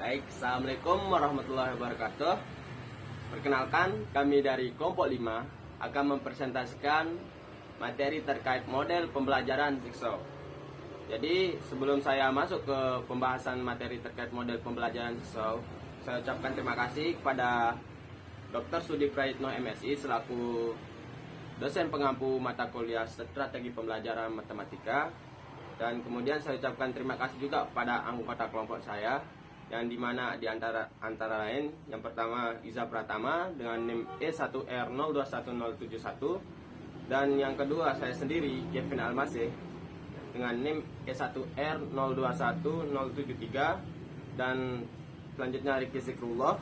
Baik, Assalamualaikum warahmatullahi wabarakatuh. Perkenalkan, kami dari kelompok 5 akan mempresentasikan materi terkait model pembelajaran Jigsaw. Jadi, sebelum saya masuk ke pembahasan materi terkait model pembelajaran Jigsaw, saya ucapkan terima kasih kepada Dr. Sudi Prayitno MSI selaku dosen pengampu mata kuliah strategi pembelajaran matematika. Dan kemudian saya ucapkan terima kasih juga kepada anggota kelompok saya, yang dimana di antara lain yang pertama Iza Pratama dengan NIM E1R021071, dan yang kedua saya sendiri Kevin Almasih dengan NIM E1R021073, dan selanjutnya Riki Zikrullah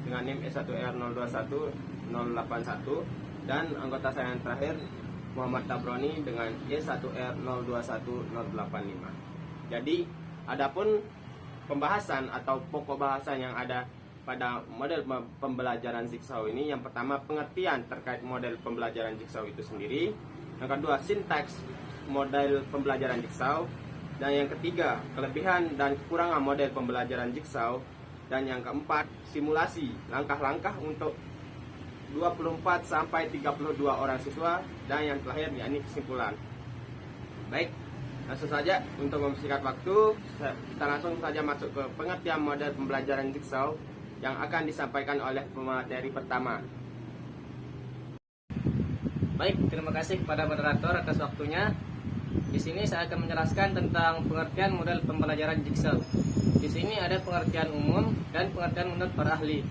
dengan NIM E1R021081, dan anggota saya yang terakhir Muhammad Tabroni dengan E1R021085. Jadi adapun pembahasan atau pokok bahasan yang ada pada model pembelajaran Jigsaw ini, yang pertama pengertian terkait model pembelajaran Jigsaw itu sendiri, yang kedua sintaks model pembelajaran Jigsaw, dan yang ketiga kelebihan dan kekurangan model pembelajaran Jigsaw, dan yang keempat simulasi langkah-langkah untuk 24 sampai 32 orang siswa, dan yang terakhir yakni kesimpulan. Baik, langsung saja untuk mempersingkat waktu, kita langsung saja masuk ke pengertian model pembelajaran Jigsaw yang akan disampaikan oleh pemateri pertama. Baik, terima kasih kepada moderator atas waktunya. Di sini saya akan menjelaskan tentang pengertian model pembelajaran Jigsaw. Di sini ada pengertian umum dan pengertian menurut para ahli.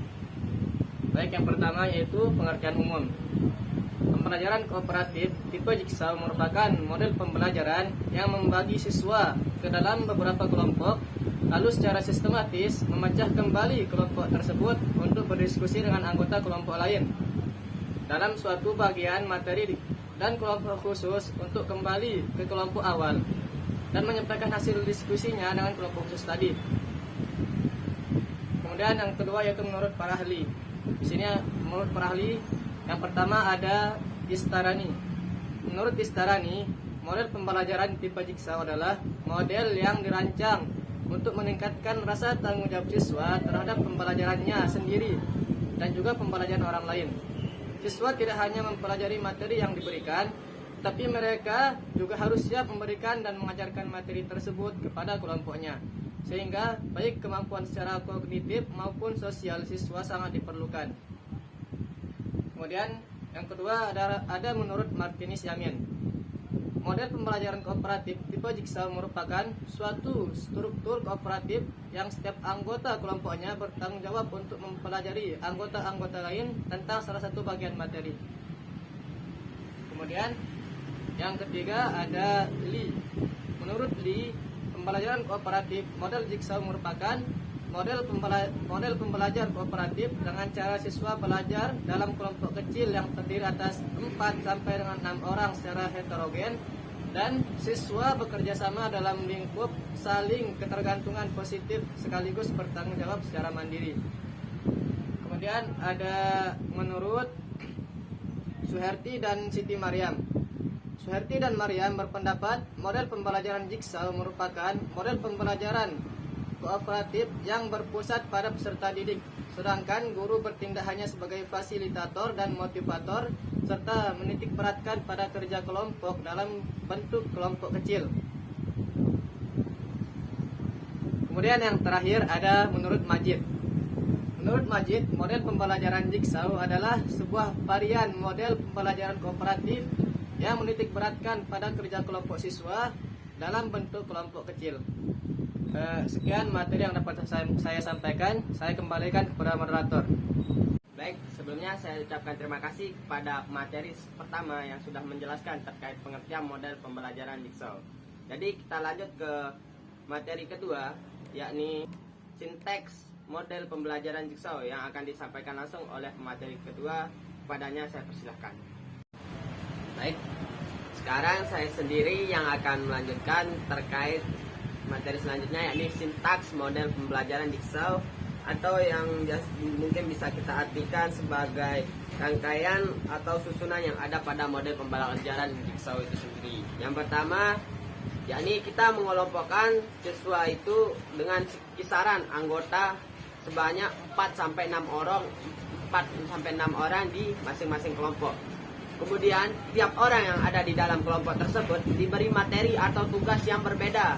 Baik, yang pertama yaitu pengertian umum. Pembelajaran kooperatif tipe Jigsaw merupakan model pembelajaran yang membagi siswa ke dalam beberapa kelompok, lalu secara sistematis memecah kembali kelompok tersebut untuk berdiskusi dengan anggota kelompok lain dalam suatu bagian materi, dan kelompok khusus untuk kembali ke kelompok awal dan menyampaikan hasil diskusinya dengan kelompok khusus tadi. Kemudian yang kedua yaitu menurut para ahli. Di sini menurut para ahli, yang pertama ada Istarani. Menurut Istarani, model pembelajaran tipe Jigsaw adalah model yang dirancang untuk meningkatkan rasa tanggung jawab siswa terhadap pembelajarannya sendiri dan juga pembelajaran orang lain. Siswa tidak hanya mempelajari materi yang diberikan, tapi mereka juga harus siap memberikan dan mengajarkan materi tersebut kepada kelompoknya, sehingga baik kemampuan secara kognitif maupun sosial siswa sangat diperlukan. Kemudian yang kedua ada menurut Martinus Yamin. Model pembelajaran kooperatif tipe Jigsaw merupakan suatu struktur kooperatif yang setiap anggota kelompoknya bertanggung jawab untuk mempelajari anggota-anggota lain tentang salah satu bagian materi. Kemudian yang ketiga ada Lee. Menurut Lee, pembelajaran kooperatif model Jigsaw merupakan model pembelajar kooperatif dengan cara siswa belajar dalam kelompok kecil yang terdiri atas 4 sampai dengan 6 orang secara heterogen, dan siswa bekerja sama dalam lingkup saling ketergantungan positif sekaligus bertanggung jawab secara mandiri. Kemudian ada menurut Suherti dan Siti Mariam. Suherti dan Mariam berpendapat model pembelajaran Jigsaw merupakan model pembelajaran kooperatif yang berpusat pada peserta didik, sedangkan guru bertindak hanya sebagai fasilitator dan motivator, serta menitik beratkan pada kerja kelompok dalam bentuk kelompok kecil. Kemudian yang terakhir ada menurut Majid. Menurut Majid, model pembelajaran Jigsaw adalah sebuah varian model pembelajaran kooperatif yang menitik beratkan pada kerja kelompok siswa dalam bentuk kelompok kecil. Sekian materi yang dapat saya sampaikan. Saya kembalikan kepada moderator. Baik, sebelumnya saya ucapkan terima kasih kepada materi pertama yang sudah menjelaskan terkait pengertian model pembelajaran Jigsaw. Jadi kita lanjut ke materi kedua, yakni sinteks model pembelajaran Jigsaw yang akan disampaikan langsung oleh materi kedua. Kepadanya saya persilahkan. Baik, sekarang saya sendiri yang akan melanjutkan terkait materi selanjutnya, yakni sintaks model pembelajaran Jigsaw, atau yang mungkin bisa kita artikan sebagai rangkaian atau susunan yang ada pada model pembelajaran Jigsaw itu sendiri. Yang pertama yakni kita mengelompokkan siswa itu dengan kisaran anggota sebanyak 4 sampai 6 orang di masing-masing kelompok. Kemudian tiap orang yang ada di dalam kelompok tersebut diberi materi atau tugas yang berbeda.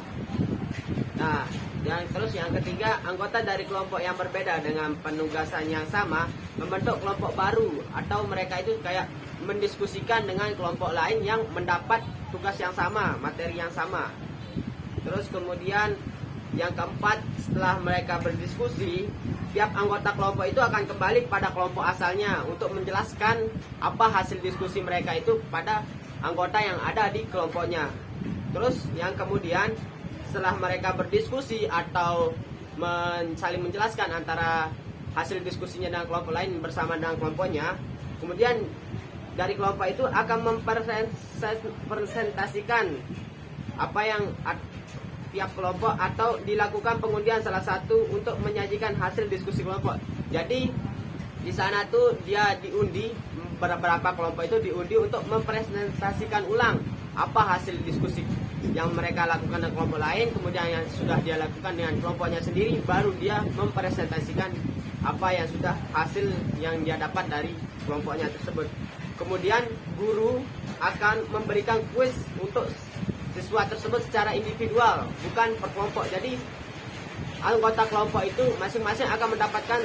Nah, yang ketiga, anggota dari kelompok yang berbeda dengan penugasan yang sama membentuk kelompok baru, atau mereka itu kayak mendiskusikan dengan kelompok lain yang mendapat tugas yang sama, materi yang sama. Terus kemudian yang keempat, setelah mereka berdiskusi, tiap anggota kelompok itu akan kembali pada kelompok asalnya untuk menjelaskan apa hasil diskusi mereka itu pada anggota yang ada di kelompoknya. Terus yang kemudian, setelah mereka berdiskusi atau saling menjelaskan antara hasil diskusinya dengan kelompok lain bersama dengan kelompoknya, kemudian dari kelompok itu akan mempresentasikan apa yang tiap kelompok, atau dilakukan pengundian salah satu untuk menyajikan hasil diskusi kelompok. Jadi di sana tuh dia diundi, beberapa kelompok itu diundi untuk mempresentasikan ulang apa hasil diskusi yang mereka lakukan dengan kelompok lain, kemudian yang sudah dia lakukan dengan kelompoknya sendiri, baru dia mempresentasikan apa yang sudah hasil yang dia dapat dari kelompoknya tersebut. Kemudian guru akan memberikan kuis untuk siswa tersebut secara individual, bukan per kelompok. Jadi anggota kelompok itu masing-masing akan mendapatkan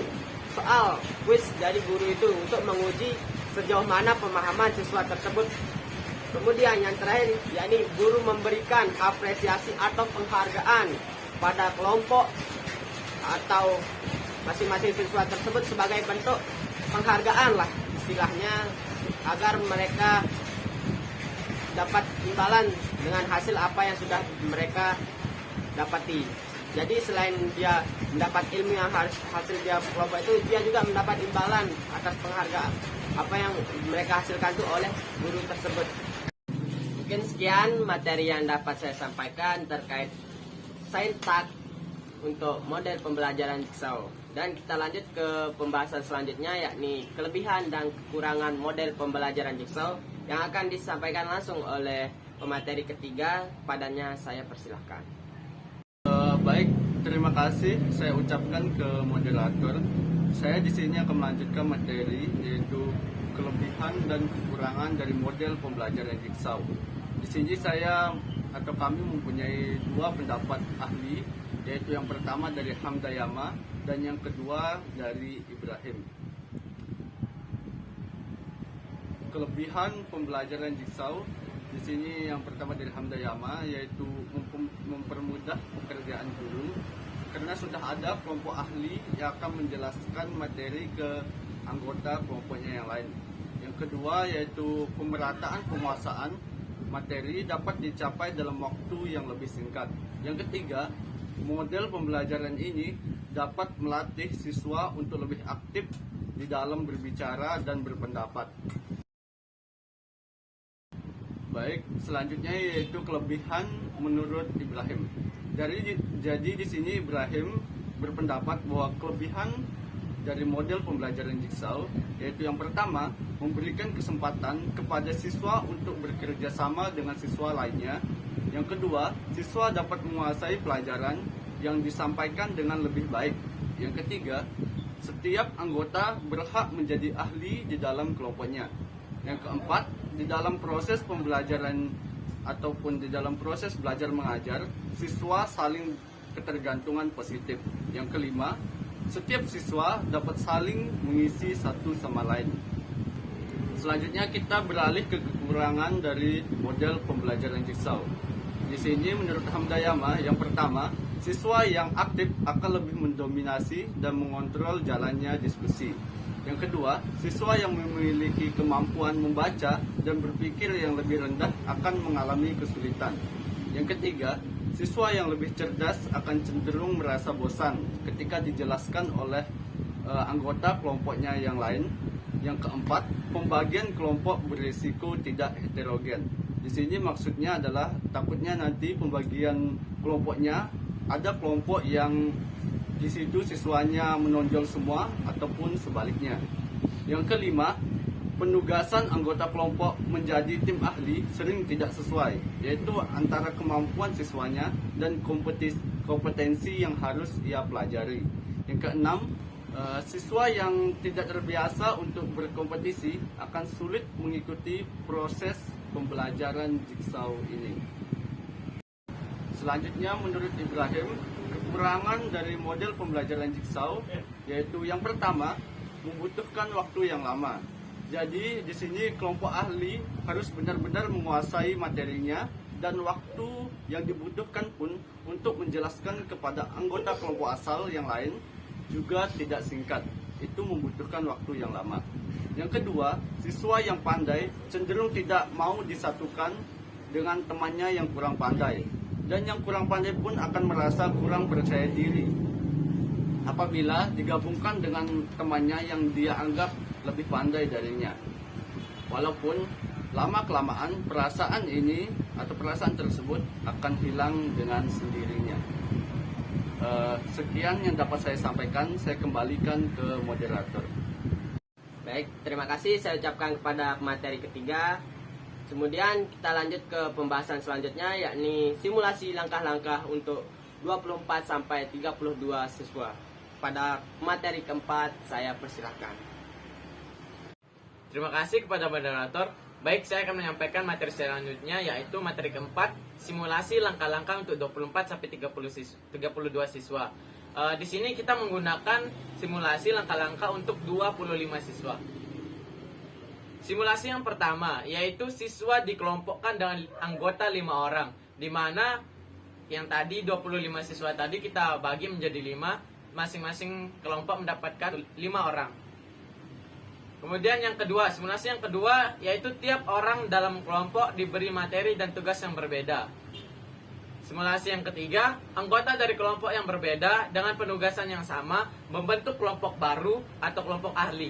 soal kuis dari guru itu untuk menguji sejauh mana pemahaman siswa tersebut. Kemudian yang terakhir, yakni guru memberikan apresiasi atau penghargaan pada kelompok atau masing-masing siswa tersebut sebagai bentuk penghargaan lah istilahnya, agar mereka dapat imbalan dengan hasil apa yang sudah mereka dapati. Jadi selain dia mendapat ilmu yang hasil dia kelompok itu, dia juga mendapat imbalan atas penghargaan apa yang mereka hasilkan itu oleh guru tersebut. Mungkin sekian materi yang dapat saya sampaikan terkait saintak untuk model pembelajaran Jigsaw. Dan kita lanjut ke pembahasan selanjutnya, yakni kelebihan dan kekurangan model pembelajaran Jigsaw, yang akan disampaikan langsung oleh pemateri ketiga. Padanya saya persilahkan. Baik, terima kasih saya ucapkan ke moderator. Saya di sini akan melanjutkan materi, yaitu kelebihan dan kekurangan dari model pembelajaran Jigsaw. Di sini saya atau kami mempunyai dua pendapat ahli, yaitu yang pertama dari Hamdayama dan yang kedua dari Ibrahim. Kelebihan pembelajaran Jigsaw di sini yang pertama dari Hamdayama, yaitu mempermudah pekerjaan guru karena sudah ada kelompok ahli yang akan menjelaskan materi ke anggota kelompoknya yang lain. Yang kedua yaitu pemerataan penguasaan materi dapat dicapai dalam waktu yang lebih singkat. Yang ketiga, model pembelajaran ini dapat melatih siswa untuk lebih aktif di dalam berbicara dan berpendapat. Baik, selanjutnya yaitu kelebihan menurut Ibrahim. Jadi di sini Ibrahim berpendapat bahwa kelebihan dari model pembelajaran Jigsaw yaitu yang pertama, memberikan kesempatan kepada siswa untuk bekerja sama dengan siswa lainnya. Yang kedua, siswa dapat menguasai pelajaran yang disampaikan dengan lebih baik. Yang ketiga, setiap anggota berhak menjadi ahli di dalam kelompoknya. Yang keempat, di dalam proses pembelajaran ataupun di dalam proses belajar mengajar, siswa saling ketergantungan positif. Yang kelima, setiap siswa dapat saling mengisi satu sama lain. Selanjutnya kita beralih ke kekurangan dari model pembelajaran Jigsaw. Di sini menurut Hamdayama, yang pertama, siswa yang aktif akan lebih mendominasi dan mengontrol jalannya diskusi. Yang kedua, siswa yang memiliki kemampuan membaca dan berpikir yang lebih rendah akan mengalami kesulitan. Yang ketiga, siswa yang lebih cerdas akan cenderung merasa bosan ketika dijelaskan oleh anggota kelompoknya yang lain. Yang keempat, pembagian kelompok berisiko tidak heterogen. Di sini maksudnya adalah takutnya nanti pembagian kelompoknya ada kelompok yang di situ siswanya menonjol semua ataupun sebaliknya. Yang kelima, penugasan anggota kelompok menjadi tim ahli sering tidak sesuai, yaitu antara kemampuan siswanya dan kompetensi yang harus ia pelajari. Yang keenam, siswa yang tidak terbiasa untuk berkompetisi akan sulit mengikuti proses pembelajaran jigsaw ini. Selanjutnya, menurut Ibrahim, kekurangan dari model pembelajaran jigsaw yaitu yang pertama, membutuhkan waktu yang lama. Jadi di sini kelompok ahli harus benar-benar menguasai materinya, dan waktu yang dibutuhkan pun untuk menjelaskan kepada anggota kelompok asal yang lain juga tidak singkat. Itu membutuhkan waktu yang lama. Yang kedua, siswa yang pandai cenderung tidak mau disatukan dengan temannya yang kurang pandai, dan yang kurang pandai pun akan merasa kurang percaya diri apabila digabungkan dengan temannya yang dia anggap lebih pandai darinya. Walaupun lama-kelamaan perasaan ini atau perasaan tersebut akan hilang dengan sendirinya. Sekian yang dapat saya sampaikan, saya kembalikan ke moderator. Baik, terima kasih saya ucapkan kepada materi ketiga. Kemudian kita lanjut ke pembahasan selanjutnya, yakni simulasi langkah-langkah untuk 24 sampai 32 siswa. Pada materi keempat, saya persilahkan. Terima kasih kepada moderator. Baik, saya akan menyampaikan materi selanjutnya, yaitu materi keempat, simulasi langkah-langkah untuk 24 sampai 32 siswa. Di sini kita menggunakan simulasi langkah-langkah untuk 25 siswa. Simulasi yang pertama, yaitu siswa dikelompokkan dengan anggota 5 orang, di mana yang tadi 25 siswa tadi kita bagi menjadi 5, masing-masing kelompok mendapatkan 5 orang. Kemudian yang kedua, simulasi yang kedua, yaitu tiap orang dalam kelompok diberi materi dan tugas yang berbeda. Simulasi yang ketiga, anggota dari kelompok yang berbeda dengan penugasan yang sama membentuk kelompok baru atau kelompok ahli.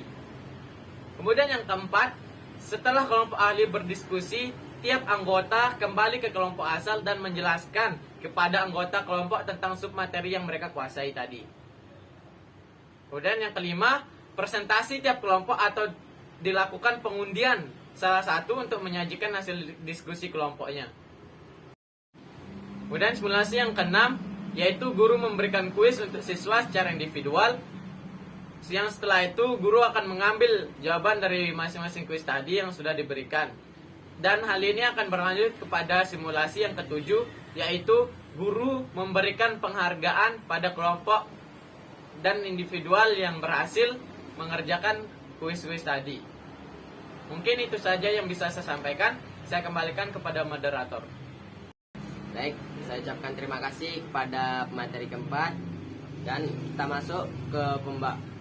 Kemudian yang keempat, setelah kelompok ahli berdiskusi, tiap anggota kembali ke kelompok asal dan menjelaskan kepada anggota kelompok tentang submateri yang mereka kuasai tadi. Kemudian yang kelima, presentasi tiap kelompok atau dilakukan pengundian salah satu untuk menyajikan hasil diskusi kelompoknya. Kemudian simulasi yang keenam, yaitu guru memberikan kuis untuk siswa secara individual. Yang setelah itu guru akan mengambil jawaban dari masing-masing kuis tadi yang sudah diberikan. Dan hal ini akan berlanjut kepada simulasi yang ketujuh, yaitu guru memberikan penghargaan pada kelompok dan individual yang berhasil mengerjakan kuis-kuis tadi. Mungkin itu saja yang bisa saya sampaikan. Saya kembalikan kepada moderator. Baik, saya ucapkan terima kasih kepada materi keempat. Dan kita masuk ke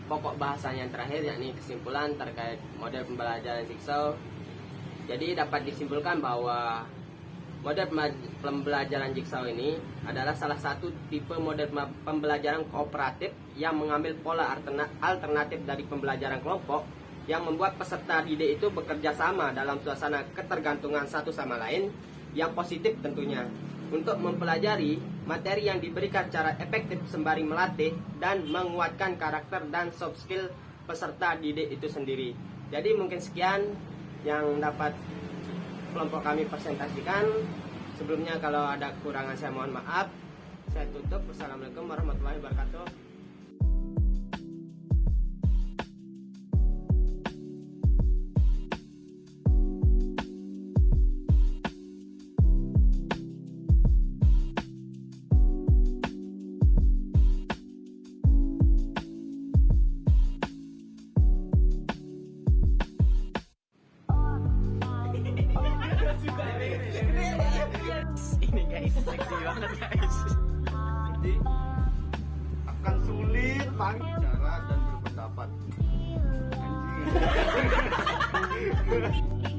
pokok bahasan yang terakhir, yakni kesimpulan terkait model pembelajaran jigsaw. Jadi dapat disimpulkan bahwa model pembelajaran jigsaw ini adalah salah satu tipe model pembelajaran kooperatif yang mengambil pola alternatif dari pembelajaran kelompok, yang membuat peserta didik itu bekerja sama dalam suasana ketergantungan satu sama lain yang positif tentunya, untuk mempelajari materi yang diberikan secara efektif sembari melatih dan menguatkan karakter dan soft skill peserta didik itu sendiri. Jadi mungkin sekian yang dapat kelompok kami presentasikan. Sebelumnya kalau ada kekurangan saya mohon maaf. Saya tutup. Wassalamualaikum warahmatullahi wabarakatuh. Ini guys, seksi banget guys. Jadi akan sulit bicara dan berpendapat. Anjing.